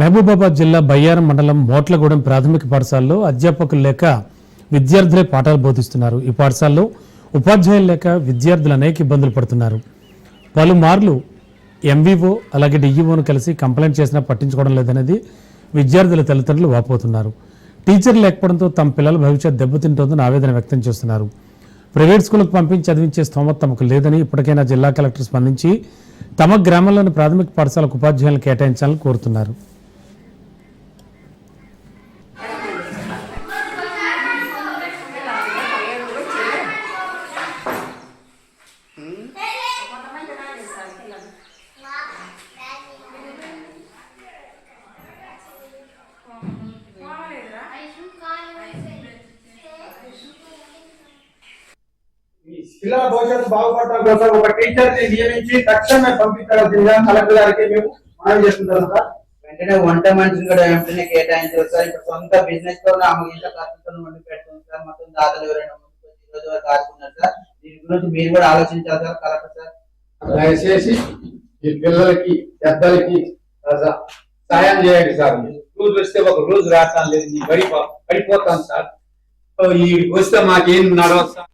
మహబూబాబాద్ జిల్లా బయ్యారం మండలం మోట్లగూడెం ప్రాథమిక పాఠశాలలో అధ్యాపకులు లేక విద్యార్థులే పాఠాలు బోధిస్తున్నారు. ఈ పాఠశాలలో ఉపాధ్యాయులు లేక విద్యార్థులు అనేక ఇబ్బందులు పడుతున్నారు. పలుమార్లు ఎంవీఓ అలాగే డిఈఓను కలిసి కంప్లైంట్ చేసినా పట్టించుకోవడం లేదనేది విద్యార్థుల తల్లిదండ్రులు వాపోతున్నారు. టీచర్ లేకపోవడంతో తమ పిల్లల భవిష్యత్ దెబ్బతింటోందని ఆవేదన వ్యక్తం చేస్తున్నారు. ప్రైవేట్ స్కూల్కు పంపించి చదివించే స్తోమత తమకు లేదని ఇప్పటికైనా జిల్లా కలెక్టర్ స్పందించి తమ గ్రామంలోని ప్రాథమిక పాఠశాలకు ఉపాధ్యాయులను కేటాయించాలని కోరుతున్నారు. పిల్లల భవిష్యత్తు బాగుపడటం కోసం ఒక టీచర్ ని నియమించి తక్షణమే పంపించాల్సిందిగా కలెక్టర్ గారికి మేము మనం చేస్తుంటాం సార్. వెంటనే వంట మనిషిని కూడా వెంటనే కేటాయించారు సార్. ఇప్పుడు సొంత బిజినెస్ తో ఆమె ఇంత ఖర్చుతో వండి పెడుతుంది సార్. మొత్తం దాతలు ఎవరైనా ముందుకు వచ్చి ఈ రోజు వరకు ఆడుకున్నారు సార్. దీని గురించి మీరు కూడా ఆలోచించాలి సార్ కలెక్టర్ సార్. దయచేసి ఈ పిల్లలకి పెద్దలకి సాయం చేయండి సార్. రోజు వస్తే ఒక రోజు రావటం లేదు, పడిపోతాం సార్. ఈ వస్తే మాకేం నడవచ్చు సార్.